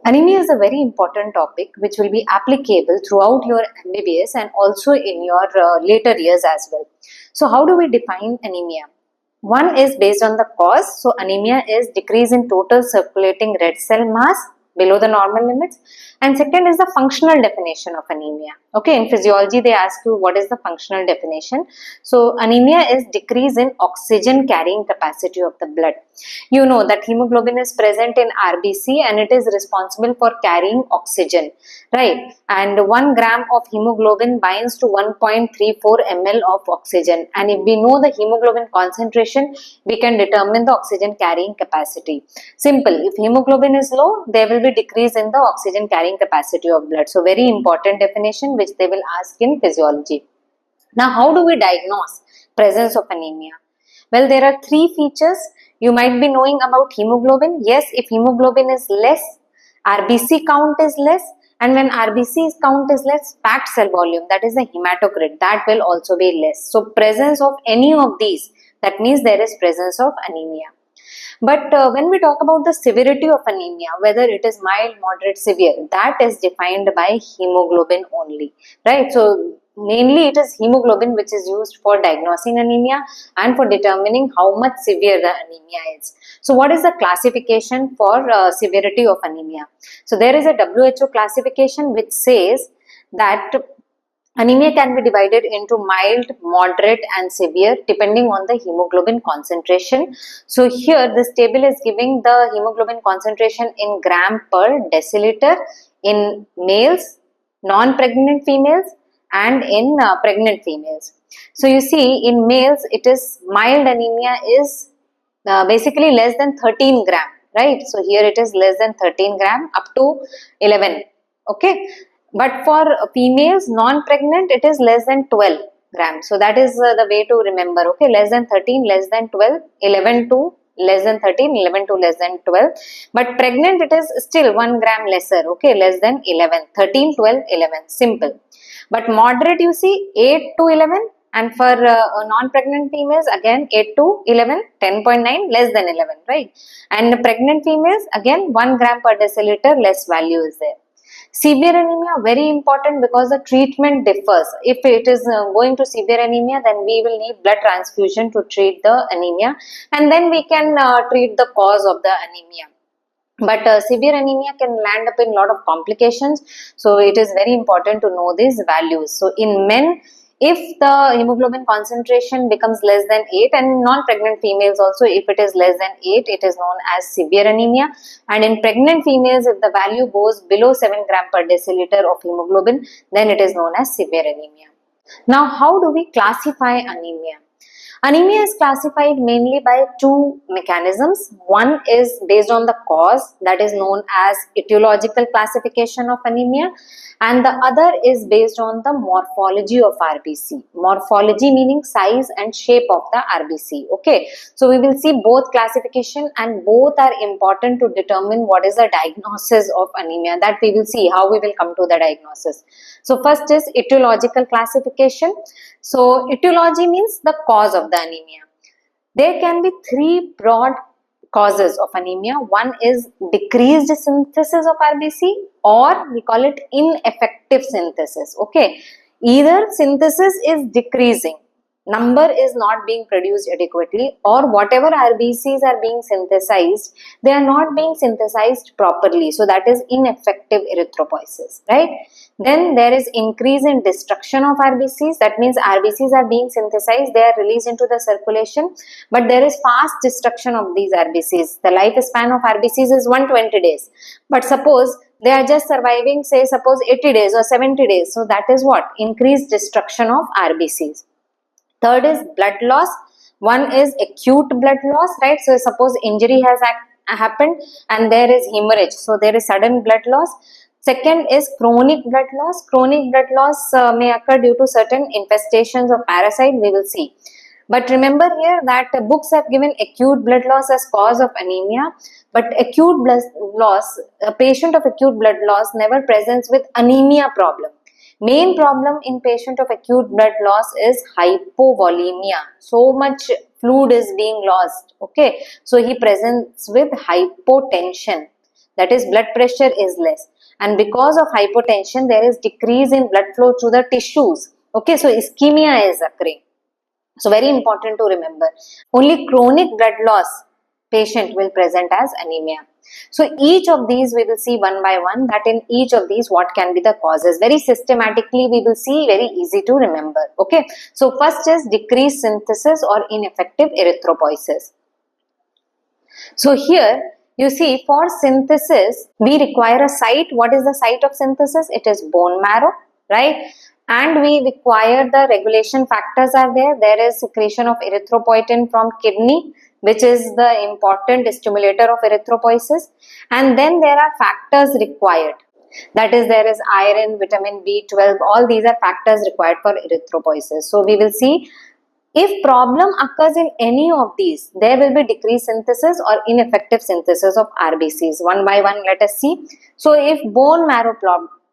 Anemia is a very important topic which will be applicable throughout your MBBS and also in your later years as well. So how do we define anemia? One is based on the cause. So anemia is decrease in total circulating red cell mass below the normal limits. And second is the functional definition of anemia. Okay, in physiology they ask you what is the functional definition. So anemia is decrease in oxygen carrying capacity of the blood. You know that hemoglobin is present in RBC and it is responsible for carrying oxygen, right? And 1 gram of hemoglobin binds to 1.34 ml of oxygen. And if we know the hemoglobin concentration, we can determine the oxygen carrying capacity. Simple. If hemoglobin is low, there will be decrease in the oxygen carrying capacity of blood. So very important definition which they will ask in physiology. Now, how do we diagnose presence of anemia? Well, there are 3 features. You might be knowing about hemoglobin. Yes, if hemoglobin is less, RBC count is less, and when RBC count is less, packed cell volume, that is the hematocrit, that will also be less. So, presence of any of these, that means there is presence of anemia. But when we talk about the severity of anemia, whether it is mild, moderate, severe, that is defined by hemoglobin only, right? So mainly it is hemoglobin which is used for diagnosing anemia and for determining how much severe the anemia is. So what is the classification for severity of anemia? So there is a WHO classification which says that anemia can be divided into mild, moderate and severe depending on the hemoglobin concentration. So here this table is giving the hemoglobin concentration in gram per deciliter in males, non-pregnant females and in pregnant females. So you see in males it is mild anemia is basically less than 13 gram, right? So here it is less than 13 gram up to 11, okay? But for females non-pregnant it is less than 12 grams. So that is the way to remember, okay? Less than 13, less than 12, 11 to less than 13, 11 to less than 12. But pregnant it is still 1 gram lesser, okay? Less than 11, 13, 12, 11, simple. But moderate you see 8 to 11, and for non-pregnant females again 8 to 11, 10.9, less than 11, right? And pregnant females again 1 gram per deciliter less value is there. Severe anemia, very important because the treatment differs. If it is going to severe anemia, then we will need blood transfusion to treat the anemia, and then we can treat the cause of the anemia. But severe anemia can land up in a lot of complications. So it is very important to know these values. So in men, if the hemoglobin concentration becomes less than 8, and non-pregnant females also, if it is less than 8, it is known as severe anemia. And in pregnant females, if the value goes below 7 gram per deciliter of hemoglobin, then it is known as severe anemia. Now, how do we classify anemia? Anemia is classified mainly by 2 mechanisms. One is based on the cause, that is known as etiological classification of anemia, and the other is based on the morphology of RBC. Morphology meaning size and shape of the RBC. Okay, so we will see both classification and both are important to determine what is the diagnosis of anemia. That we will see how we will come to the diagnosis. So first is etiological classification. So etiology means the cause of the anemia. There can be 3 broad causes of anemia. One is decreased synthesis of RBC, or we call it ineffective synthesis. Okay, either synthesis is decreasing, number is not being produced adequately, or whatever RBCs are being synthesized, they are not being synthesized properly. So that is ineffective erythropoiesis, right? Then there is increase in destruction of RBCs. That means RBCs are being synthesized, they are released into the circulation, but there is fast destruction of these RBCs. The lifespan of RBCs is 120 days. But suppose they are just surviving, say suppose 80 days or 70 days. So that is what? Increased destruction of RBCs. Third is blood loss. One is acute blood loss, right? So suppose injury has happened and there is hemorrhage. So there is sudden blood loss. Second is chronic blood loss. Chronic blood loss may occur due to certain infestations of parasite, we will see. But remember here that books have given acute blood loss as cause of anemia. But acute blood loss, a patient of acute blood loss never presents with anemia problem. Main problem in patient of acute blood loss is hypovolemia. So much fluid is being lost. Okay, so he presents with hypotension. that is blood pressure is less, and because of hypotension there is decrease in blood flow to the tissues. Okay, so ischemia is occurring. So very important to remember. Only chronic blood loss patient will present as anemia. So each of these we will see one by one, that in each of these what can be the causes. Very systematically we will see, very easy to remember. Okay. So first is decreased synthesis or ineffective erythropoiesis. So here you see, for synthesis we require a site. What is the site of synthesis? It is bone marrow, right? And we require the regulation factors are there. There is secretion of erythropoietin from kidney, which is the important stimulator of erythropoiesis. And then there are factors required. That is, there is iron, vitamin B12, all these are factors required for erythropoiesis. So we will see, if problem occurs in any of these, there will be decreased synthesis or ineffective synthesis of RBCs. One by one, let us see. So if bone marrow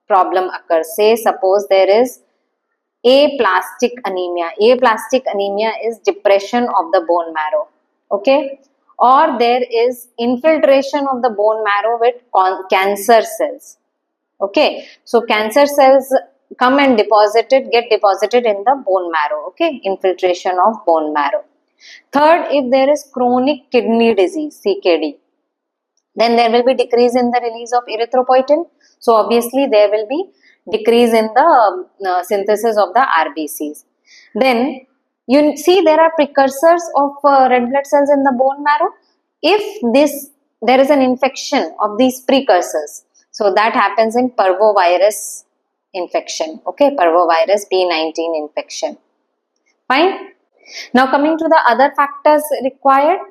problem occurs, say suppose there is aplastic anemia. Aplastic anemia is depression of the bone marrow. Okay, or there is infiltration of the bone marrow with cancer cells. Okay, so cancer cells come and get deposited in the bone marrow. Okay, infiltration of bone marrow. Third, if there is chronic kidney disease, CKD, then there will be decrease in the release of erythropoietin. So obviously there will be decrease in the synthesis of the RBCs. Then you see there are precursors of red blood cells in the bone marrow. If there is an infection of these precursors, so that happens in parvovirus infection. Okay, parvovirus B19 infection. Fine. Now coming to the other factors required.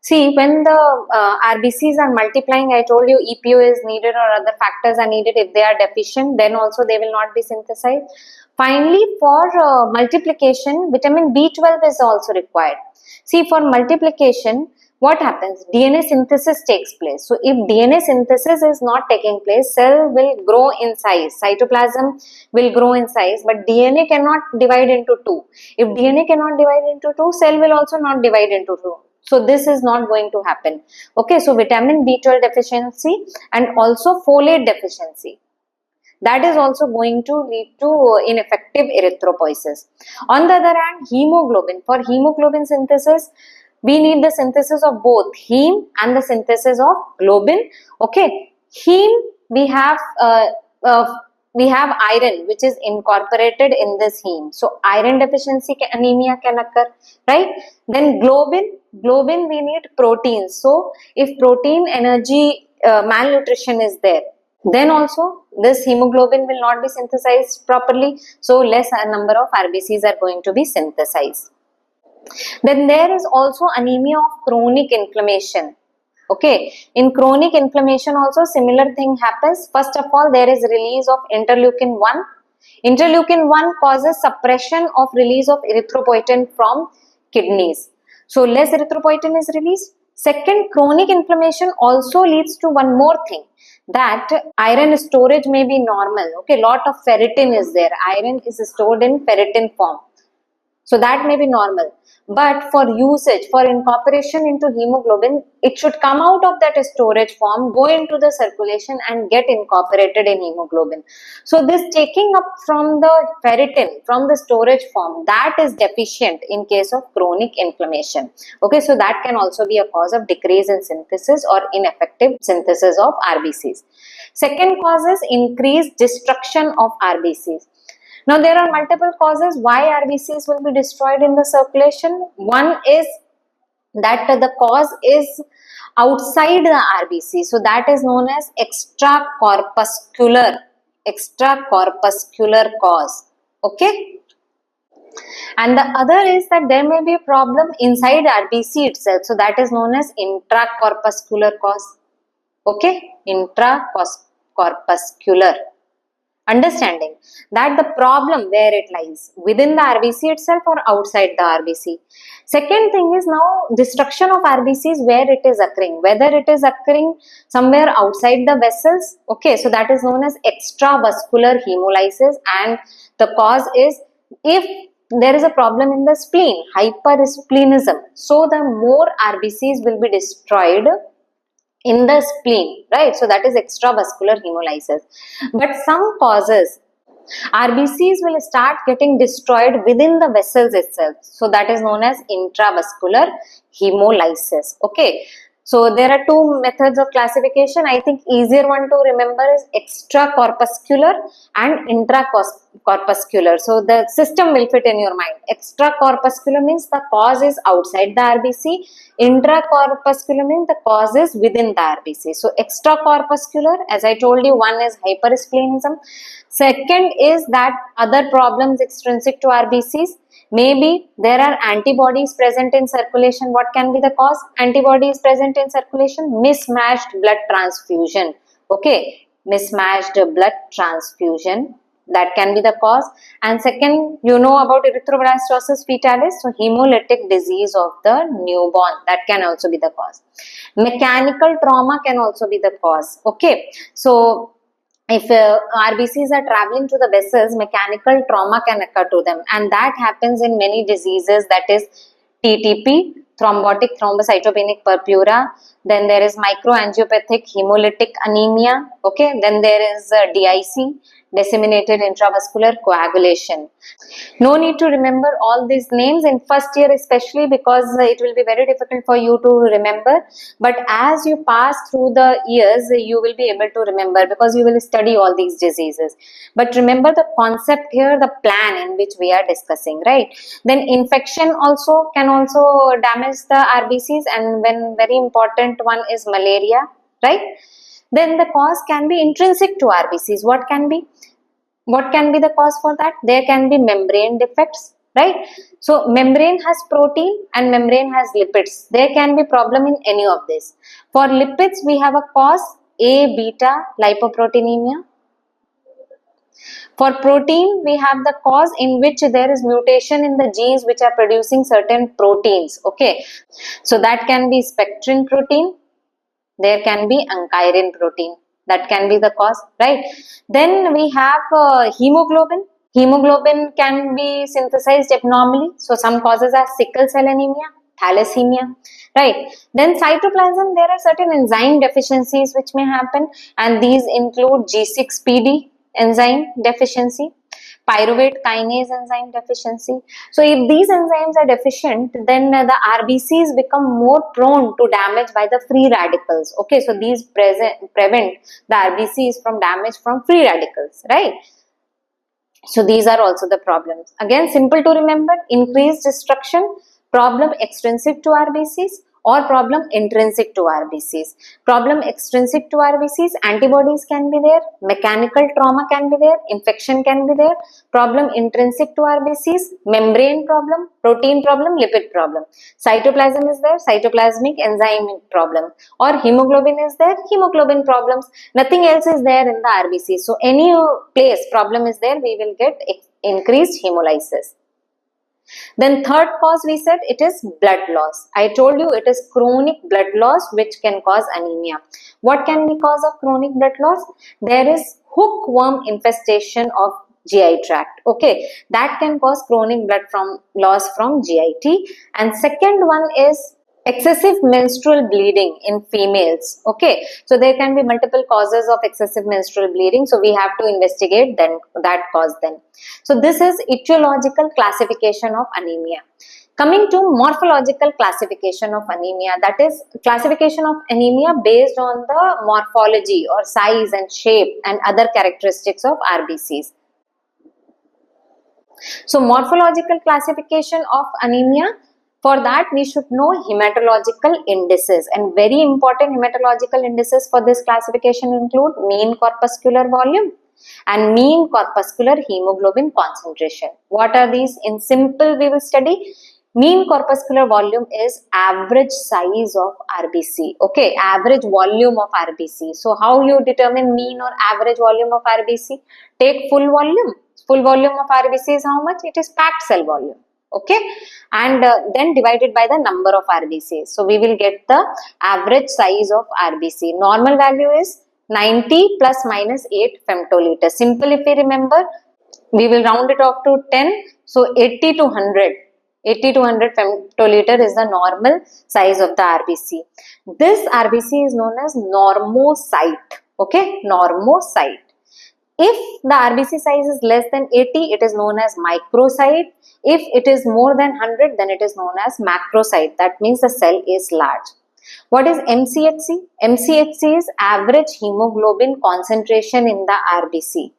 See, when the RBCs are multiplying, I told you EPO is needed or other factors are needed. If they are deficient, then also they will not be synthesized. Finally, for multiplication, vitamin B12 is also required. See, for multiplication, what happens? DNA synthesis takes place. So, if DNA synthesis is not taking place, cell will grow in size. Cytoplasm will grow in size, but DNA cannot divide into two. If DNA cannot divide into two, cell will also not divide into two. So this is not going to happen. Okay, so vitamin B12 deficiency and also folate deficiency, that is also going to lead to ineffective erythropoiesis. On the other hand, hemoglobin. For hemoglobin synthesis, we need the synthesis of both heme and the synthesis of globin. Okay, heme we have iron which is incorporated in this heme. So iron deficiency anemia can occur, right? Then globin we need proteins. So if protein energy malnutrition is there, then also this hemoglobin will not be synthesized properly. So less a number of RBCs are going to be synthesized. Then there is also anemia of chronic inflammation. Okay, in chronic inflammation also similar thing happens. First of all, there is release of interleukin 1. Interleukin 1 causes suppression of release of erythropoietin from kidneys. So less erythropoietin is released. Second, chronic inflammation also leads to one more thing, that iron storage may be normal. Okay, lot of ferritin is there. Iron is stored in ferritin form. So that may be normal, but for usage, for incorporation into hemoglobin, it should come out of that storage form, go into the circulation and get incorporated in hemoglobin. So this taking up from the ferritin, from the storage form, that is deficient in case of chronic inflammation. Okay, so that can also be a cause of decrease in synthesis or ineffective synthesis of RBCs. Second cause is increased destruction of RBCs. Now there are multiple causes why RBCs will be destroyed in the circulation. One is that the cause is outside the RBC. So that is known as extracorpuscular cause. Okay. And the other is that there may be a problem inside RBC itself. So that is known as intracorpuscular cause. Okay. Intracorpuscular. Understanding that the problem where it lies, within the RBC itself or outside the RBC. Second thing is now destruction of RBCs, where it is occurring, whether it is occurring somewhere outside the vessels. Okay, so that is known as extravascular hemolysis, and the cause is if there is a problem in the spleen, hypersplenism. So the more RBCs will be destroyed in the spleen, right? So that is extravascular hemolysis. But some causes, RBCs will start getting destroyed within the vessels itself. So that is known as intravascular hemolysis. Okay. So there are two methods of classification. I think easier one to remember is extracorpuscular and intracorpuscular. So the system will fit in your mind. Extracorpuscular means the cause is outside the RBC. Intracorpuscular means the cause is within the RBC. So extracorpuscular, as I told you, one is hypersplenism. Second is that other problems extrinsic to RBCs. Maybe there are antibodies present in circulation. What can be the cause? Antibodies present in circulation, mismatched blood transfusion. Okay, mismatched blood transfusion. That can be the cause. And second, you know about erythroblastosis fetalis, so hemolytic disease of the newborn. That can also be the cause. Mechanical trauma can also be the cause. Okay, so if RBCs are traveling to the vessels, mechanical trauma can occur to them, and that happens in many diseases, that is TTP, thrombotic thrombocytopenic purpura, then there is microangiopathic hemolytic anemia, okay, then there is DIC, disseminated intravascular coagulation. No need to remember all these names in first year, especially because it will be very difficult for you to remember, but as you pass through the years you will be able to remember because you will study all these diseases. But remember the concept here, the plan in which we are discussing, right? Then infection also can also damage the RBCs, and when very important one is malaria, right? Then the cause can be intrinsic to RBCs. What can be the cause for that? There can be membrane defects, right? So membrane has protein and membrane has lipids. There can be problem in any of this. For lipids, we have a cause A beta lipoproteinemia. For protein, we have the cause in which there is mutation in the genes which are producing certain proteins. Okay, so that can be spectrin protein. There can be ankyrin protein. That can be the cause, right? Then we have hemoglobin. Hemoglobin can be synthesized abnormally. So some causes are sickle cell anemia, thalassemia, right? Then cytoplasm, there are certain enzyme deficiencies which may happen, and these include G6PD enzyme deficiency, pyruvate kinase enzyme deficiency. So if these enzymes are deficient, then the RBCs become more prone to damage by the free radicals. Okay, so these prevent the RBCs from damage from free radicals, right? So these are also the problems. Again, simple to remember: increased destruction, problem extrinsic to RBCs, or problem intrinsic to RBCs. Problem extrinsic to RBCs, antibodies can be there, mechanical trauma can be there, infection can be there. Problem intrinsic to RBCs, membrane problem, protein problem, lipid problem. Cytoplasm is there, cytoplasmic enzyme problem. Or hemoglobin is there, hemoglobin problems. Nothing else is there in the RBC. So any place problem is there, we will get increased hemolysis. Then third cause, we said it is blood loss. I told you it is chronic blood loss which can cause anemia. What can be cause of chronic blood loss? There is hookworm infestation of GI tract. Okay, that can cause chronic blood loss from GIT. And second one is excessive menstrual bleeding in females. Okay, so there can be multiple causes of excessive menstrual bleeding, so we have to investigate then that cause then. So this is etiological classification of anemia. Coming to morphological classification of anemia, that is classification of anemia based on the morphology or size and shape and other characteristics of RBCs. So morphological classification of anemia, for that we should know hematological indices, and very important hematological indices for this classification include mean corpuscular volume and mean corpuscular hemoglobin concentration. What are these? In simple we will study. Mean corpuscular volume is average size of RBC. Okay, average volume of RBC. So how you determine mean or average volume of RBC? Take full volume. Full volume of RBC is how much? It is packed cell volume. Okay, and then divided by the number of RBCs. So we will get the average size of RBC. Normal value is 90 plus minus 8 femtoliter. Simple if we remember, we will round it off to 10. So 80 to 100. 80 to 100 femtoliter is the normal size of the RBC. This RBC is known as normocyte. Okay, normocyte. If the RBC size is less than 80, it is known as microcyte. If it is more than 100, then it is known as macrocyte. That means the cell is large. What is MCHC? MCHC is average hemoglobin concentration in the RBC.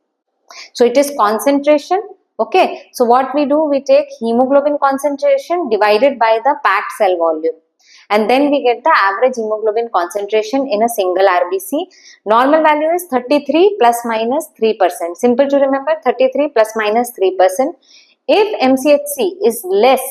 So it is concentration. Okay. So what we do, we take hemoglobin concentration divided by the packed cell volume. And then we get the average hemoglobin concentration in a single RBC. Normal value is 33 plus minus 3%. Simple to remember, 33 plus minus 3%. If MCHC is less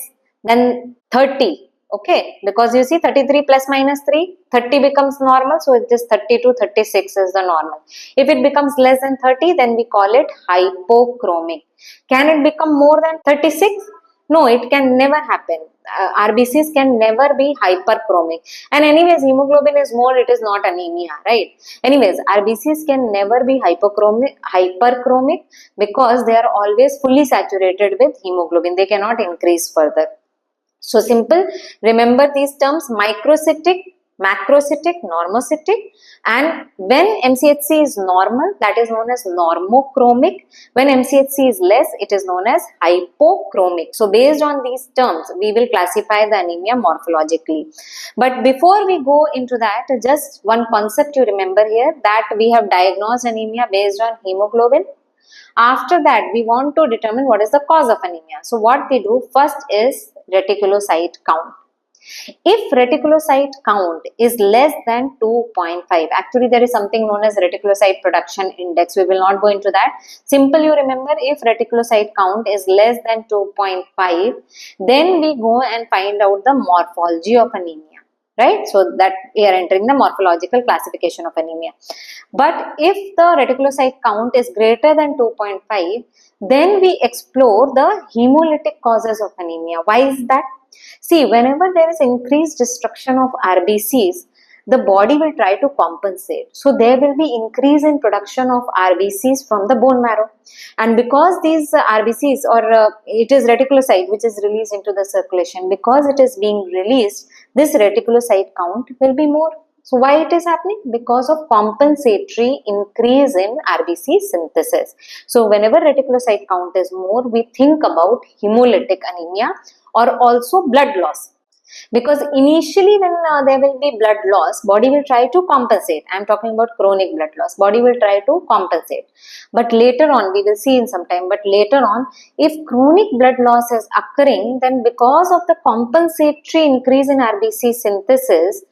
than 30, okay, because you see 33 plus minus 3, 30 becomes normal, so it is 30 to 36 is the normal. If it becomes less than 30, then we call it hypochromic. Can it become more than 36? No, it can never happen. RBCs can never be hyperchromic. And anyways, hemoglobin is more, it is not anemia, right? Anyways, RBCs can never be hyperchromic because they are always fully saturated with hemoglobin. They cannot increase further. So simple, remember these terms: microcytic, macrocytic, normocytic. And when MCHC is normal, that is known as normochromic. When MCHC is less, it is known as hypochromic. So based on these terms, we will classify the anemia morphologically. But before we go into that, just one concept you remember here, that we have diagnosed anemia based on hemoglobin. After that, we want to determine what is the cause of anemia. So what we do first is reticulocyte count. If reticulocyte count is less than 2.5, actually there is something known as reticulocyte production index. We will not go into that. Simple, you remember, if reticulocyte count is less than 2.5, then we go and find out the morphology of anemia. Right, so that we are entering the morphological classification of anemia. But if the reticulocyte count is greater than 2.5, then we explore the hemolytic causes of anemia. Why is that? See, whenever there is increased destruction of RBCs, the body will try to compensate. So there will be increase in production of RBCs from the bone marrow. And because these RBCs, or it is reticulocyte which is released into the circulation, because it is being released, this reticulocyte count will be more. So why it is happening? Because of compensatory increase in RBC synthesis. So whenever reticulocyte count is more, we think about hemolytic anemia or also blood loss. Because initially when there will be blood loss, body will try to compensate. I am talking about chronic blood loss. Body will try to compensate. But later on, we will see in some time, but later on, if chronic blood loss is occurring, then because of the compensatory increase in RBC synthesis,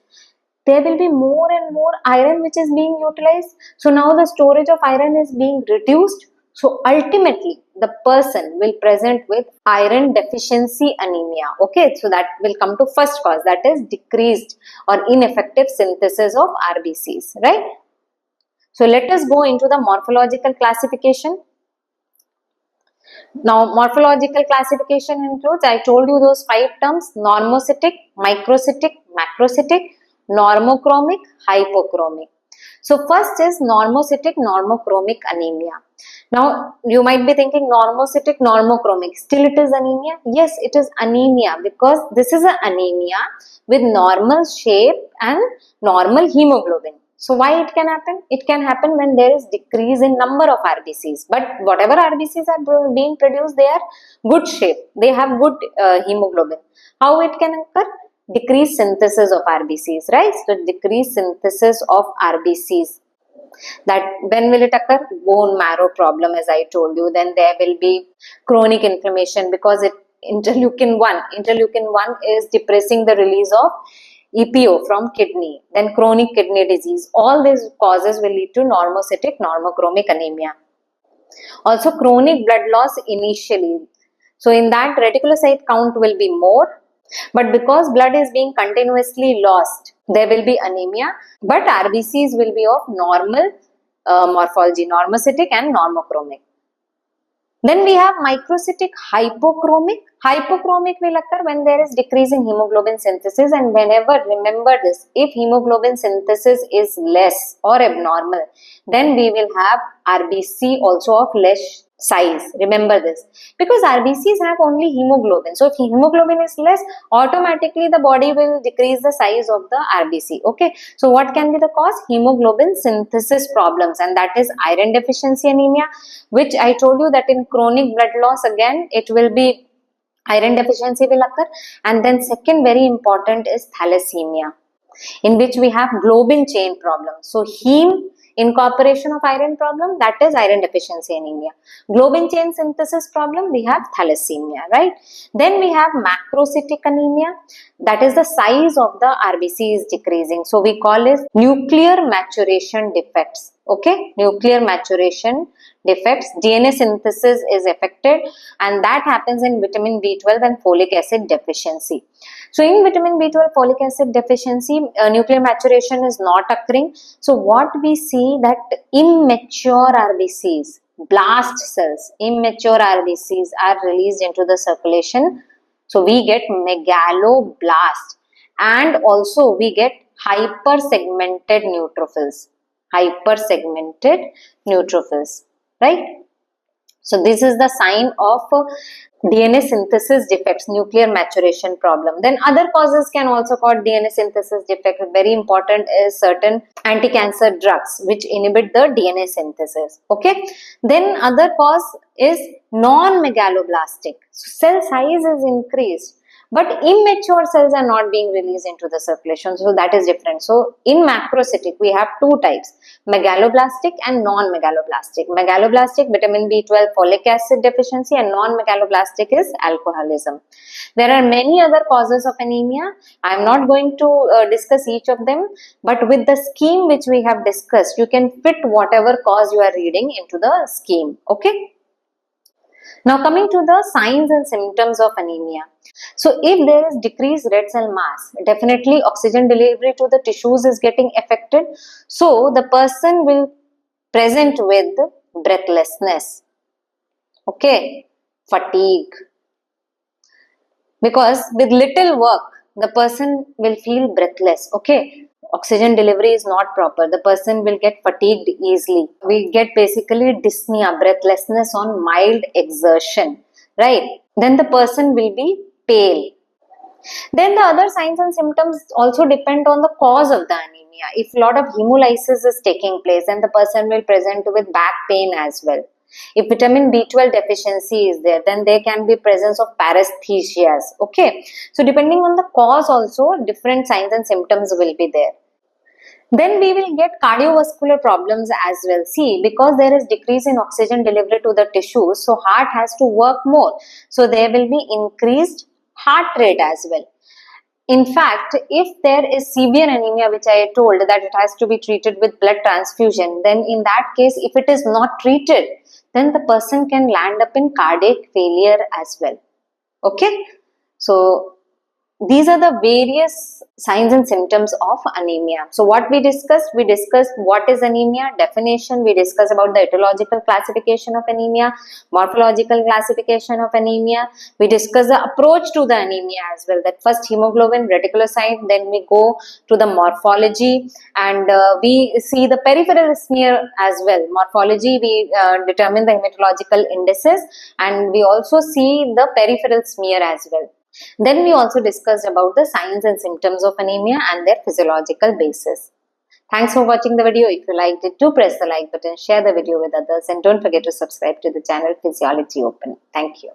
there will be more and more iron which is being utilized. So now the storage of iron is being reduced. So ultimately, the person will present with iron deficiency anemia. Okay, so that will come to first cause, that is decreased or ineffective synthesis of RBCs, right? So let us go into the morphological classification. Now, morphological classification includes, I told you those 5 terms: normocytic, microcytic, macrocytic, normochromic, hypochromic. So first is normocytic, normochromic anemia. Now you might be thinking normocytic, normochromic, still it is anemia? Yes, it is anemia because this is an anemia with normal shape and normal hemoglobin. So why it can happen? It can happen when there is decrease in number of RBCs. But whatever RBCs are being produced, they are good shape. They have good hemoglobin. How it can occur? Decreased synthesis of RBCs, right? So decreased synthesis of RBCs. That when will it occur? Bone marrow problem, as I told you. Then there will be chronic inflammation because interleukin 1 is depressing the release of EPO from kidney. Then chronic kidney disease. All these causes will lead to normocytic, normochromic anemia. Also chronic blood loss initially. So in that, reticulocyte count will be more. But because blood is being continuously lost, there will be anemia, but RBCs will be of normal morphology, normocytic and normochromic. Then we have microcytic hypochromic. Hypochromic will occur when there is decrease in hemoglobin synthesis, and whenever, remember this, if hemoglobin synthesis is less or abnormal, then we will have RBC also of less size. Remember this, because RBCs have only hemoglobin. So if hemoglobin is less, automatically the body will decrease the size of the RBC. Okay, so what can be the cause? Hemoglobin synthesis problems, and that is iron deficiency anemia, which I told you that in chronic blood loss, again it will be iron deficiency will occur. And then second very important is thalassemia, in which we have globin chain problem. So heme incorporation of iron problem, that is iron deficiency anemia. Globin chain synthesis problem, we have thalassemia, right? Then we have macrocytic anemia, that is the size of the RBC is decreasing. So we call it nuclear maturation defects. Okay, nuclear maturation defects, DNA synthesis is affected, and that happens in vitamin B12 and folic acid deficiency. So in vitamin B12 folic acid deficiency, nuclear maturation is not occurring. So what we see that immature RBCs, blast cells, immature RBCs are released into the circulation. So we get megaloblast, and also we get hypersegmented neutrophils. Hypersegmented neutrophils, right? So this is the sign of DNA synthesis defects, nuclear maturation problem. Then other causes can also cause DNA synthesis defect. Very important is certain anti-cancer drugs which inhibit the DNA synthesis. Okay. Then other cause is non-megaloblastic. So cell size is increased, but immature cells are not being released into the circulation. So that is different. So in macrocytic, we have two types, megaloblastic and non-megaloblastic. Megaloblastic, vitamin B12 folic acid deficiency, and non-megaloblastic is alcoholism. There are many other causes of anemia. I am not going to discuss each of them, but with the scheme which we have discussed, you can fit whatever cause you are reading into the scheme. Okay. Now coming to the signs and symptoms of anemia. So if there is decreased red cell mass, definitely oxygen delivery to the tissues is getting affected. So the person will present with breathlessness, okay, fatigue, because with little work the person will feel breathless, okay. Oxygen delivery is not proper, the person will get fatigued easily. We get basically dyspnea, breathlessness on mild exertion, right? Then the person will be pale. Then the other signs and symptoms also depend on the cause of the anemia. If a lot of hemolysis is taking place, then the person will present with back pain as well. If vitamin B12 deficiency is there, then there can be presence of paresthesias. Okay, so depending on the cause also, different signs and symptoms will be there. Then we will get cardiovascular problems as well. See, because there is decrease in oxygen delivery to the tissues, so heart has to work more. So there will be increased heart rate as well. In fact, if there is severe anemia, which I told that it has to be treated with blood transfusion, then in that case, if it is not treated, then the person can land up in cardiac failure as well. Okay, so these are the various signs and symptoms of anemia. So what we discussed what is anemia, definition, we discussed about the etiological classification of anemia, morphological classification of anemia, we discussed the approach to the anemia as well, that first hemoglobin, reticulocyte, then we go to the morphology, and we see the peripheral smear as well. Morphology, we determine the hematological indices, and we also see the peripheral smear as well. Then we also discussed about the signs and symptoms of anemia and their physiological basis. Thanks for watching the video. If you liked it, do press the like button, share the video with others, and don't forget to subscribe to the channel Physiology Open. Thank you.